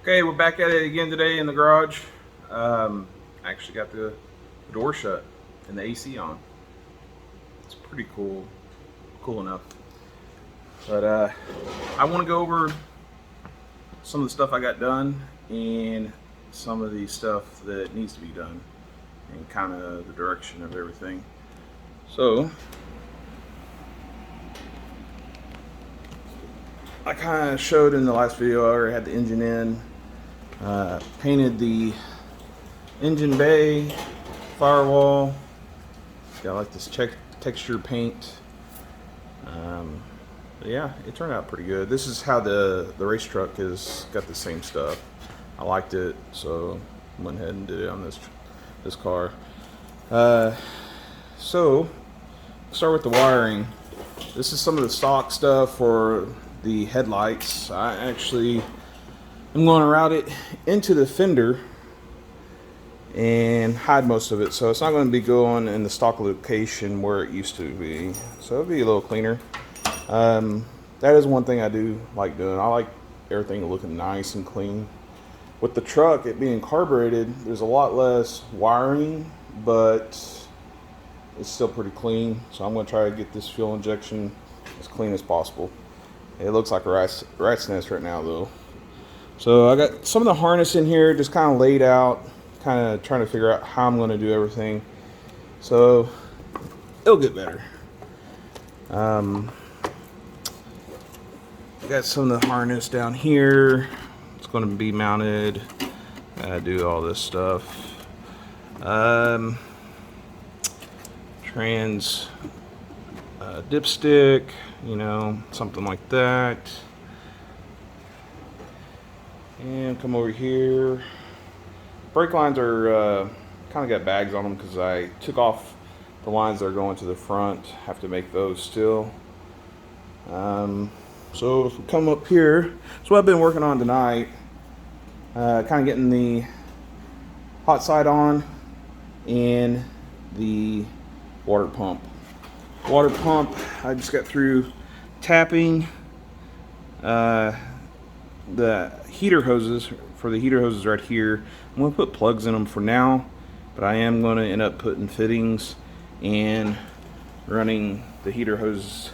Okay, we're back at it again today in the garage. I actually got the door shut and the AC on. It's pretty cool enough. But I want to go over some of the stuff I got done and some of the stuff that needs to be done and kind of the direction of everything. So I kind of showed in the last video, I already had the engine in, painted the engine bay, firewall, got like this texture paint. But yeah, it turned out pretty good. This is how the race truck has got the same stuff. I liked it, so went ahead and did it on this car. So start with the wiring. This is some of the stock stuff for the headlights. I actually am going to route it into the fender and hide most of it, so it's not going to be going in the stock location where it used to be, so it'll be a little cleaner. That is one thing I do like doing. I like everything looking nice and clean. With the truck, it being carbureted, there's a lot less wiring, but it's still pretty clean, so I'm going to try to get this fuel injection as clean as possible. It looks like a rat's nest right now though. So I got some of the harness in here just kind of laid out, kind of trying to figure out how I'm going to do everything, so it'll get better. I got some of the harness down here. It's going to be mounted. I do all this stuff. Trans dipstick, something like that. And come over here. Brake lines are kind of got bags on them because I took off the lines that are going to the front. Have to make those still. So if we come up here, that's what I've been working on tonight. Kind of getting the hot side on and the water pump. Water pump, I just got through tapping the heater hoses. For the heater hoses right here, I'm going to put plugs in them for now, but I am going to end up putting fittings and running the heater hoses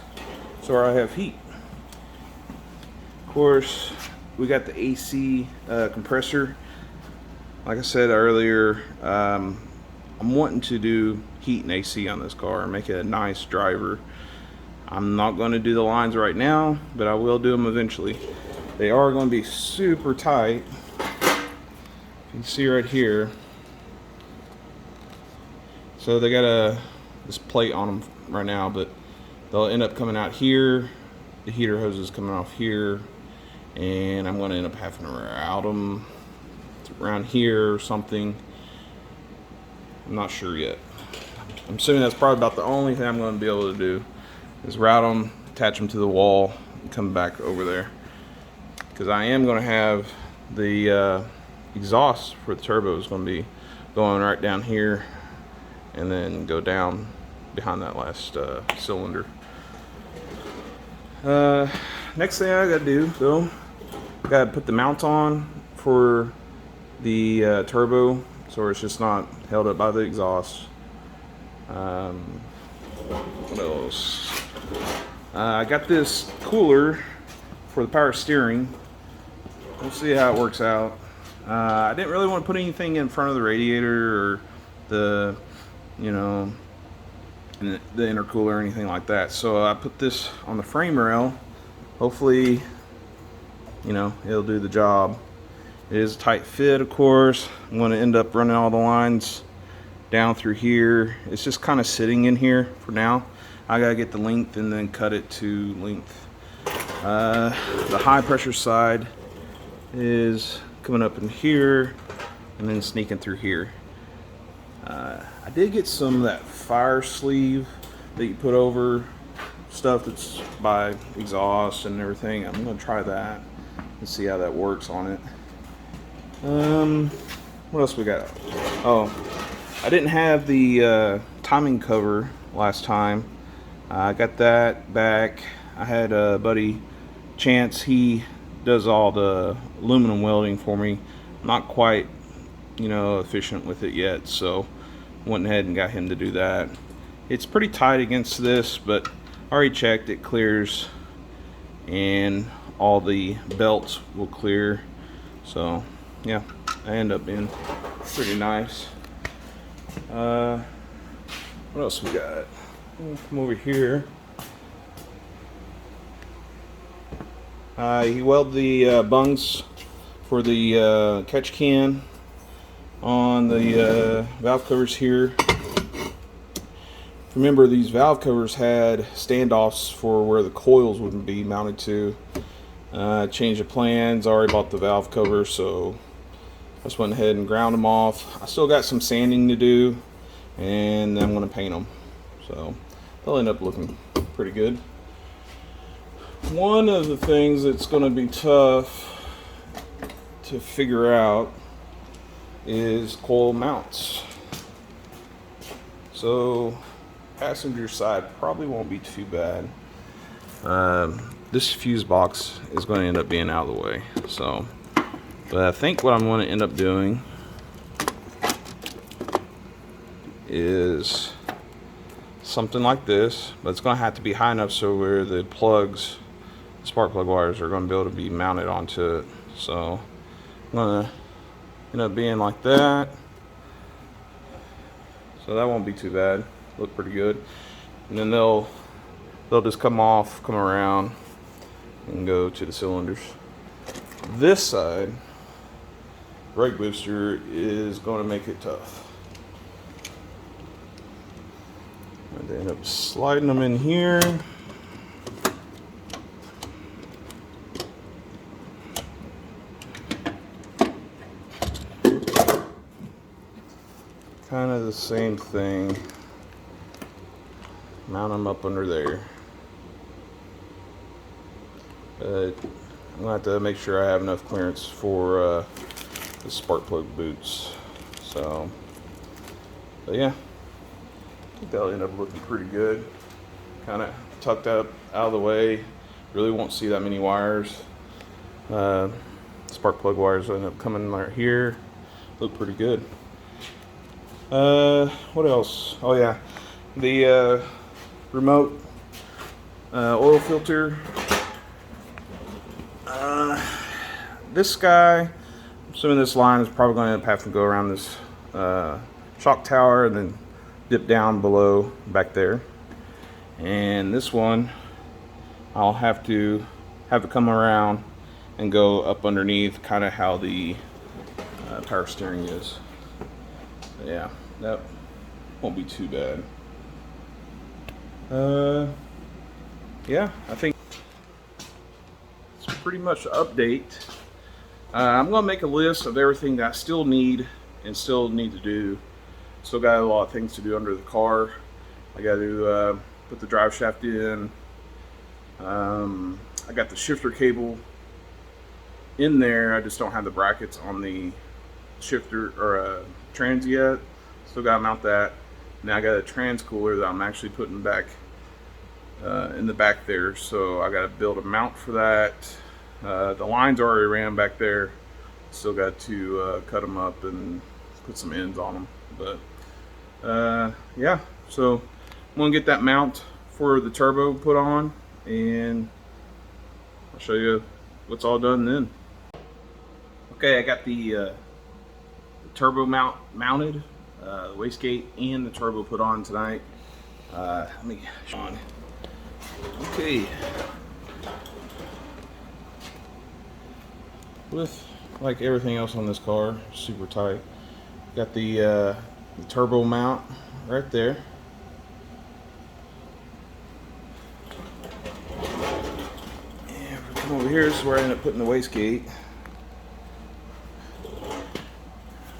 so I have heat. Of course, we got the AC compressor. Like I said earlier, I'm wanting to do heat and AC on this car and make it a nice driver. I'm not going to do the lines right now, but I will do them eventually. They are going to be super tight. You can see right here. So they got this plate on them right now, but they'll end up coming out here. The heater hose is coming off here, and I'm going to end up having to route them around here or something. I'm not sure yet. I'm assuming that's probably about the only thing I'm going to be able to do is route them, attach them to the wall, and come back over there. Because I am going to have the exhaust for the turbo is going to be going right down here and then go down behind that last cylinder. Next thing I gotta do though, gotta put the mount on for the turbo so it's just not held up by the exhaust. What else? I got this cooler for the power steering. We'll see how it works out. I didn't really want to put anything in front of the radiator or the intercooler or anything like that. So I put this on the frame rail. Hopefully, it'll do the job. It is a tight fit, of course. I'm going to end up running all the lines down through here. It's just kind of sitting in here for now. I gotta get the length and then cut it to length. The high pressure side is coming up in here and then sneaking through here. I did get some of that fire sleeve that you put over stuff that's by exhaust and everything. I'm going to try that and see how that works on it. What else we got? Oh, I didn't have the timing cover last time. I got that back. I had a buddy, Chance, he does all the aluminum welding for me. Not quite, efficient with it yet, so went ahead and got him to do that. It's pretty tight against this, but I already checked, it clears, and all the belts will clear. So yeah, I end up being pretty nice. What else we got? Come over here. He welded the bungs for the catch can on the valve covers here. Remember, these valve covers had standoffs for where the coils would be mounted to. Changed the plans, already bought the valve covers, so I just went ahead and ground them off. I still got some sanding to do, and then I'm going to paint them. So they'll end up looking pretty good. One of the things that's going to be tough to figure out is coil mounts. So passenger side probably won't be too bad. This fuse box is going to end up being out of the way. So, but I think what I'm going to end up doing is something like this, but it's going to have to be high enough so where the plugs, spark plug wires, are going to be able to be mounted onto it. So I'm going to end up being like that. So that won't be too bad. Look pretty good. And then they'll just come off, come around, and go to the cylinders. This side, brake booster, is going to make it tough. I end up sliding them in here. Kind of the same thing. Mount them up under there. I'm gonna have to make sure I have enough clearance for the spark plug boots. So, but yeah, I think that'll end up looking pretty good. Kind of tucked up out of the way. Really won't see that many wires. Spark plug wires will end up coming right here. Look pretty good. What else? Oh yeah, the remote oil filter. This guy, I'm assuming this line is probably going to have to go around this shock tower and then dip down below back there. And this one, I'll have to come around and go up underneath, kind of how the power steering is. But yeah, that won't be too bad. Yeah, I think it's pretty much an update. I'm going to make a list of everything that I still need to do. Still got a lot of things to do under the car. I got to put the drive shaft in. I got the shifter cable in there. I just don't have the brackets on the shifter or trans yet. Still got to mount that. Now I got a trans cooler that I'm actually putting back in the back there, so I got to build a mount for that. The lines already ran back there. Still got to cut them up and put some ends on them. But yeah, so I'm gonna get that mount for the turbo put on, and I'll show you what's all done then. Okay, I got the turbo mounted, the wastegate and the turbo put on tonight. Let me show on. Okay. With like everything else on this car, super tight. Got the turbo mount right there. And if we come over here, this is where I end up putting the wastegate.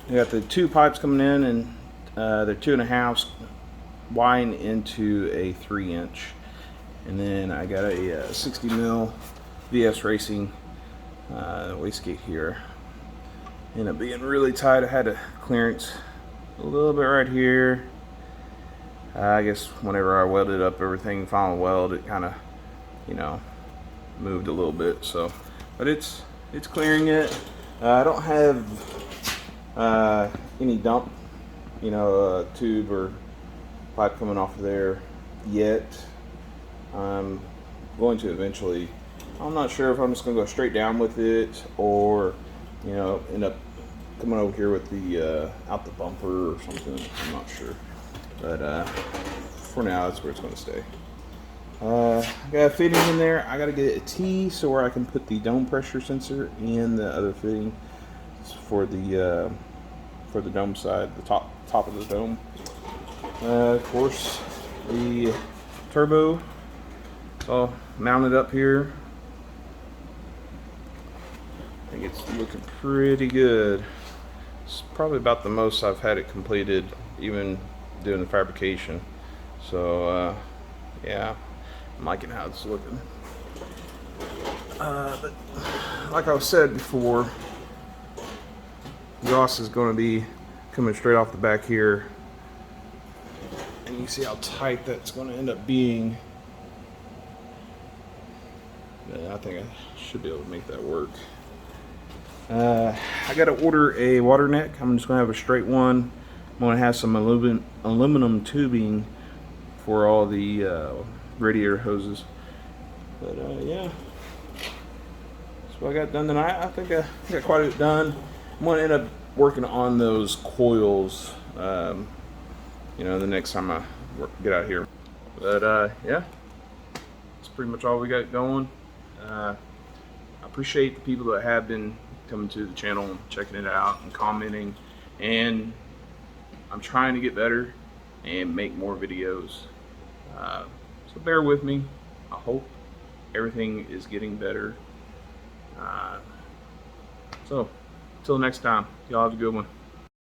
We got the two pipes coming in, and they're 2.5 wide into a 3-inch. And then I got a 60 mil VS Racing wastegate here. Ended up being really tight. I had a clearance a little bit right here. I guess whenever I welded up everything, final weld, it kind of, moved a little bit. So but it's clearing it. I don't have any dump, tube or pipe coming off of there yet. I'm going to eventually. I'm not sure if I'm just going to go straight down with it or, end up coming over here with the out the bumper or something. I'm not sure, but for now that's where it's going to stay. I got a fitting in there. I got to get a T so where I can put the dome pressure sensor and the other fitting for the dome side, the top of the dome. Of course, the turbo. It's all mounted up here. I think it's looking pretty good. It's probably about the most I've had it completed, even doing the fabrication. So, yeah, I'm liking how it's looking. But like I said before, exhaust is going to be coming straight off the back here. And you see how tight that's going to end up being. Yeah, I think I should be able to make that work. I got to order a water neck. I'm just going to have a straight one. I'm going to have some aluminum tubing for all the radiator hoses. But yeah, that's what I got done tonight. I think I got quite a bit done. I'm going to end up working on those coils, the next time I get out here. But yeah, that's pretty much all we got going. I appreciate the people that have been coming to the channel and checking it out and commenting, and I'm trying to get better and make more videos, so bear with me. I hope everything is getting better. So until next time, y'all have a good one.